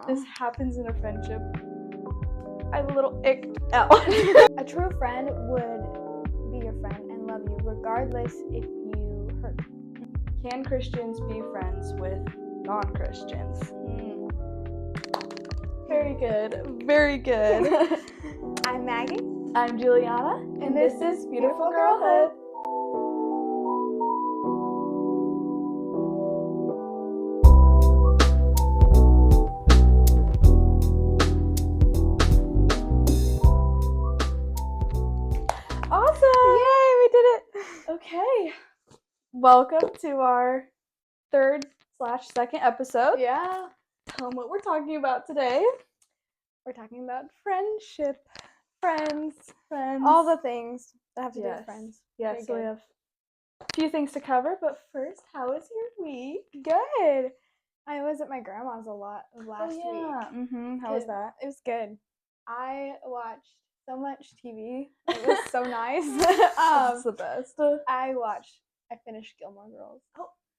This happens in a friendship. I'm a little icked out. A true friend would be your friend and love you regardless if you hurt them. Can Christians be friends with non-Christians? Very good. Very good. I'm Maggie. I'm Juliana, and this is Beautiful Girlhood. Awesome! Yay, we did it! Okay. Welcome to our third/second episode. Yeah. Tell them what we're talking about today. We're talking about friendship, friends, Friends. all the things that have to do Yes. with friends. Yes, Very so we good. have a few things to cover, but first, how was your week? Good. I was at my grandma's a lot last week. Mm-hmm. How was Good. that? It was good. I watched so much TV. It was so nice. That's the best. I finished Gilmore Girls.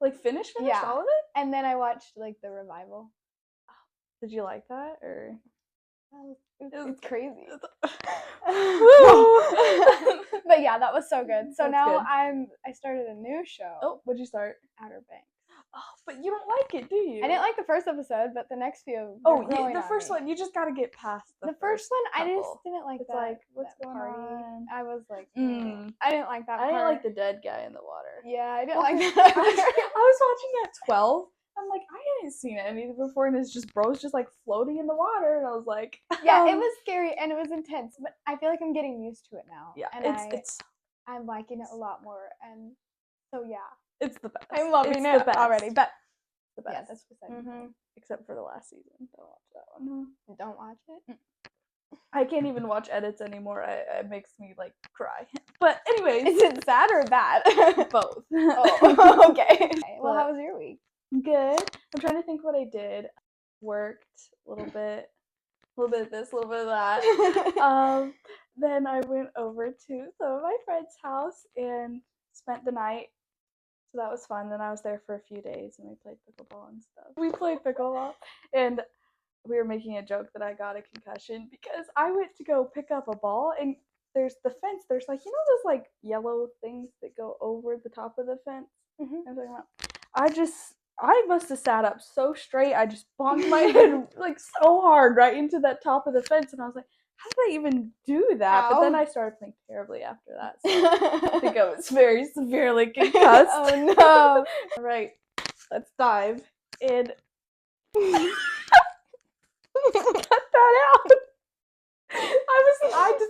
Like finished Yeah. all of it? And then I watched like the revival. Did you like that or? It's crazy. Woo! But yeah, that was so good. So That's now good. I started a new show. Oh, what'd you start? Outer Banks. Oh, but you don't like it, do you? I didn't like the first episode, but the next few. The first one, you just gotta get past The first one, I just couple. didn't like It's that. like, what's that going party. on? I was like, Mm. I didn't like that I part. didn't like the dead guy in the water. Yeah, I didn't Well, like that. I was watching at 12. I'm like, I hadn't seen anything before, and it's just bros just like floating in the water, and I was like, Yeah, it was scary and it was intense, but I feel like I'm getting used to it now. Yeah, and I'm liking it a lot more, and so yeah, it's the best. I'm loving It's it the best. already. But The best. yeah, that's besides. Mm-hmm. Except for the last season, don't watch that one. Don't watch it. I can't even watch edits anymore. It makes me like cry. But anyways, Is it sad or bad? both. Oh, okay. Well, But- how was your week? Good. I'm trying to think what I did. Worked a little bit of this, a little bit of that. Then I went over to some of my friend's house and spent the night. So that was fun. Then I was there for a few days and we played pickleball and stuff. We played pickleball and we were making a joke that I got a concussion because I went to go pick up a ball and there's the fence. There's like, those like yellow things that go over the top of the fence. Mm-hmm. I'm talking about. I must have sat up so straight. I just bonked my head like so hard right into that top of the fence, and I was like, "How did I even do that?" Ow. But then I started feeling terribly after that. So I think I was very severely concussed. Oh no! All right, let's dive in. Cut that out.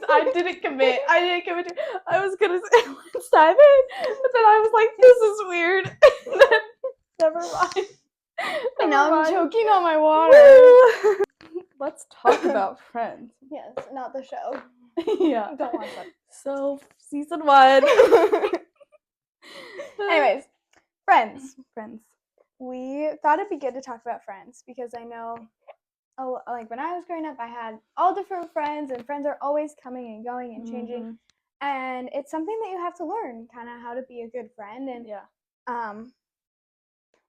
I didn't commit. I was gonna say let's dive in, but then I was like, this is weird. And then, never mind. And now I'm Never mind. choking on my water. Woo. Let's talk about Friends. Yes, not the show. Yeah. Don't watch that. So season 1. Anyways, Friends. Friends. We thought it'd be good to talk about Friends because I know, like when I was growing up, I had all different friends, and friends are always coming and going and changing. Mhm. And it's something that you have to learn, kind of how to be a good friend, and Yeah.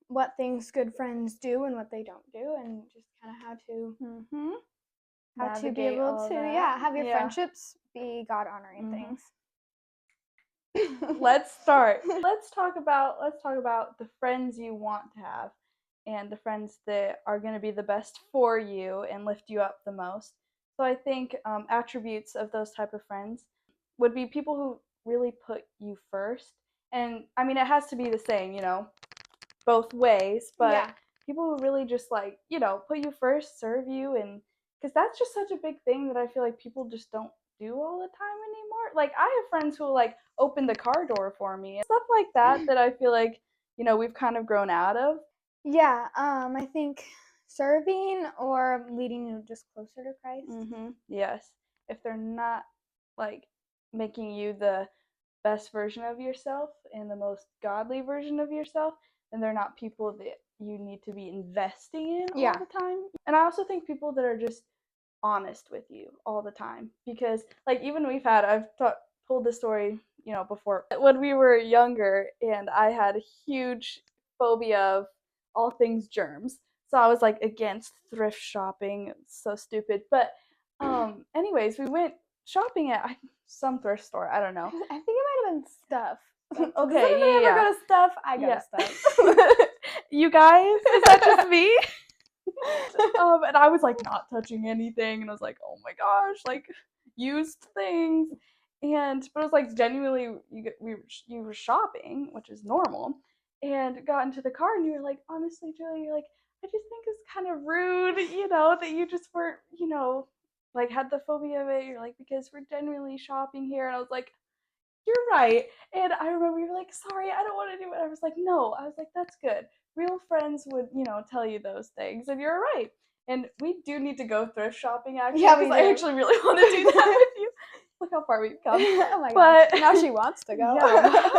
what things good friends do and what they don't do, and just kind of how to Mm-hmm. be able to have your friendships be God honoring Mhm. things. Let's start. Let's talk about the friends you want to have and the friends that are going to be the best for you and lift you up the most. So I think attributes of those type of friends would be people who really put you first. And I mean, it has to be the same, both ways, but Yeah. people who really just like, put you first, serve you, and because that's just such a big thing that I feel like people just don't do all the time anymore. Like I have friends who like open the car door for me and stuff like that I feel like, we've kind of grown out of. Yeah, I think serving or leading you just closer to Christ. Mm-hmm. Yes. If they're not like making you the best version of yourself and the most godly version of yourself, then they're not people that you need to be investing in all the time. And I also think people that are just honest with you all the time, because like even I've told this story, before when we were younger, and I had a huge phobia of all things germs. So I was like against thrift shopping. It's so stupid. But anyways, we went shopping at some thrift store. I don't know. I think it might have been Stuff. Like, does Okay, anybody ever yeah. go to Stuff? I go Yeah. to Stuff. You guys? Is that just me? And I was like not touching anything, and I was like, oh my gosh, like used things, but it was like genuinely you were shopping, which is normal, and got into the car, and you were like, honestly, Julie, you're like, I just think it's kind of rude, that you just weren't, like had the phobia of it. You're like, because we're genuinely shopping here, and I was like, you're right. And I remember you were like, sorry, I don't want to do it. I was like, no. I was like, that's good. Real friends would, tell you those things. And you're right. And we do need to go thrift shopping, actually. Yeah, we because I do. actually really want to do that with you. Look how far we've come. Oh my But gosh. Now she wants to go. yeah,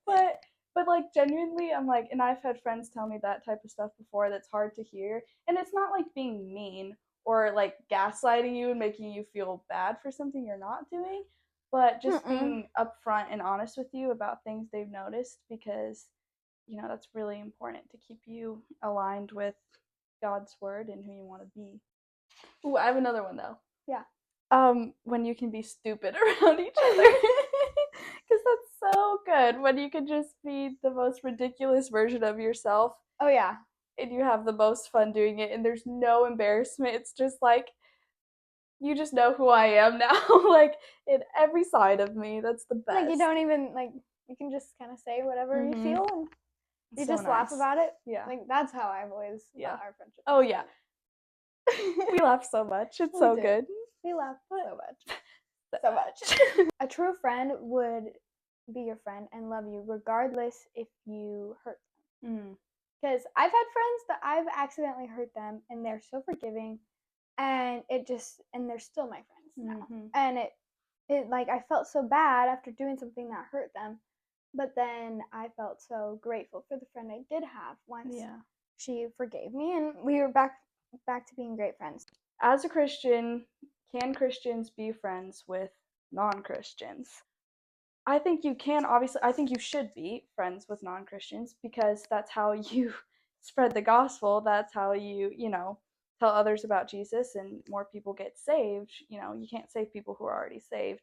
wow. but like genuinely, I'm like, and I've had friends tell me that type of stuff before that's hard to hear. And it's not like being mean or like gaslighting you and making you feel bad for something you're not doing, but just being upfront and honest with you about things they've noticed, because that's really important to keep you aligned with God's word and who you want to be. Ooh, I have another one though. Yeah. When you can be stupid around each other. Because that's so good. When you can just be the most ridiculous version of yourself. Oh yeah. And you have the most fun doing it, and there's no embarrassment. It's just like, you just know who I am now, like in every side of me. That's the best. Like you don't even you can just kind of say whatever you feel, and you So just laugh nice. about it. Yeah. Like that's how I've always thought our friendship. Oh yeah. We laugh so much. It's so good. We laugh so much. So much. A true friend would be your friend and love you regardless if you hurt them. Because I've had friends that I've accidentally hurt them, and they're so forgiving, and they're still my friends now. And it like I felt so bad after doing something that hurt them, but then I felt so grateful for the friend I did have once she forgave me, and we were back to being great friends. As a Christian, can Christians be friends with non-Christians? I think you can, obviously. I think you should be friends with non-Christians, because that's how you spread the gospel. That's how you, tell others about Jesus, and more people get saved. You can't save people who are already saved.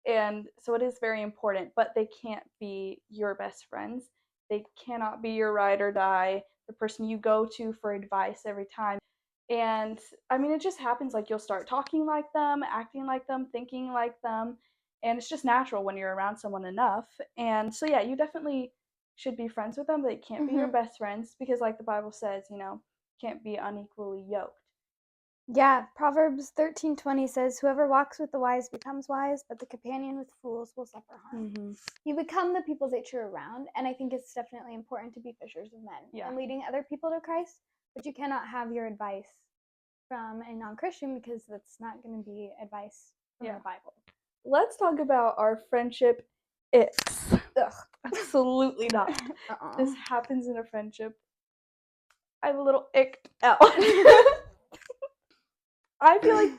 And so it is very important, but they can't be your best friends. They cannot be your ride or die, the person you go to for advice every time. And I mean, it just happens, like you'll start talking like them, acting like them, thinking like them, and it's just natural when you're around someone enough. And so yeah, you definitely should be friends with them, but they can't be your best friends, because like the Bible says, can't be unequally yoked. Yeah, Proverbs 13:20 says, "Whoever walks with the wise becomes wise, but the companion with fools will suffer harm." You become the people that you're around, and I think it's definitely important to be fishers of men and leading other people to Christ, but you cannot have your advice from a non-Christian, because that's not going to be advice from the Bible. Let's talk about our friendship icks. Ugh, absolutely not. This happens in a friendship. I have a little ick out. I feel like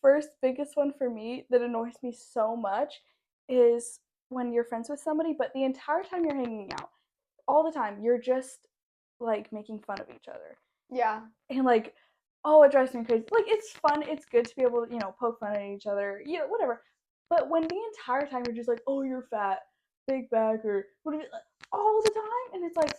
first biggest one for me that annoys me so much is when you're friends with somebody, but the entire time you're hanging out, all the time, you're just like making fun of each other. Yeah. And like, oh, it drives me crazy. Like, it's fun, it's good to be able to, poke fun at each other, whatever. But when the entire time you're just like, oh, you're fat, big back, or whatever, all the time, and it's like,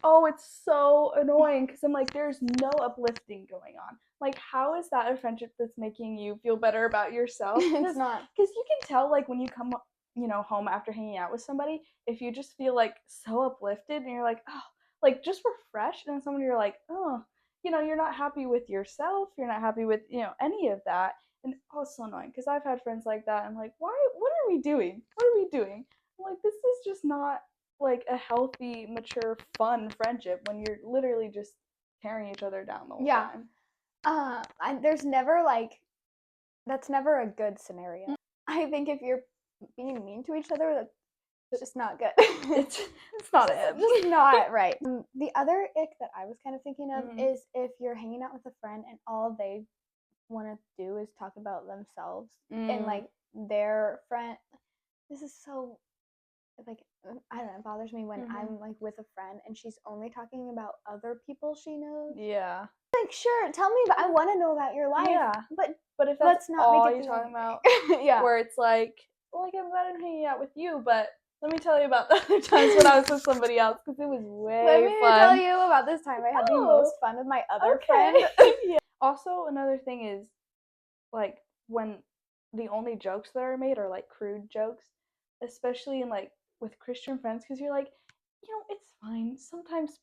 oh, it's so annoying, because I'm like, there's no uplifting going on. Like, how is that a friendship that's making you feel better about yourself? It's not. Because you can tell, like, when you come, home after hanging out with somebody, if you just feel like so uplifted, and you're like, oh, like just refreshed, and then someone you're like, oh, you're not happy with yourself, you're not happy with, any of that. And oh, it's so annoying, because I've had friends like that. I'm like, why? What are we doing? What are we doing? I'm like, this is just not like a healthy, mature, fun friendship when you're literally just tearing each other down the whole time. There's never that's never a good scenario. I think if you're being mean to each other, that's just not good. It's not it. It's not right. The other ick that I was kind of thinking of is if you're hanging out with a friend and all they want to do is talk about themselves and like their friend. This is so like, I don't know, it bothers me when Mhm. I'm like with a friend and she's only talking about other people she knows. Yeah. Like, sure, tell me, but I want to know about your life. Yeah. But But if let's that's not all make it you're the talking only about, thing. Yeah. where it's like I'm glad I'm hanging out with you, but let me tell you about the other times when I was with somebody else because it was way Let me fun. tell you about this time I had the most fun with my other friend. Yeah. Also, another thing is, like, when the only jokes that are made are like crude jokes, especially in like with Christian friends, because you're like, it's fine. Sometimes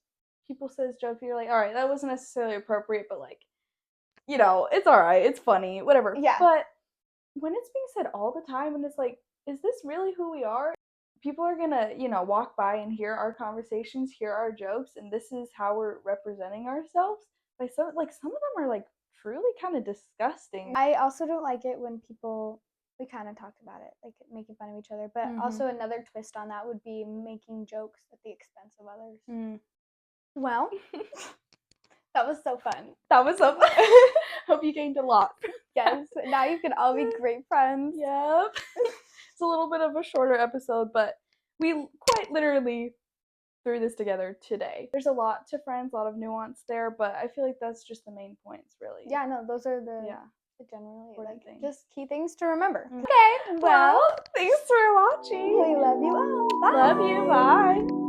people says jokes, you're like, all right, that wasn't necessarily appropriate, but like, it's all right, it's funny, whatever. Yeah. But when it's being said all the time, and it's like, is this really who we are? People are gonna, walk by and hear our conversations, hear our jokes, and this is how we're representing ourselves. Like some of them are like truly kind of disgusting. I also don't like it when people, we kind of talked about it, like making fun of each other, but also another twist on that would be making jokes at the expense of others. Well, that was so fun. That was so fun. Hope you gained a lot. Yes, now you can all be great friends. Yep. It's a little bit of a shorter episode, but we quite literally threw this together today. There's a lot to friends, a lot of nuance there, but I feel like that's just the main points, really. Yeah, no, those are the generally important like things. just key things to remember. Okay, well, thanks for watching. We love you all. Bye. Love you. Bye.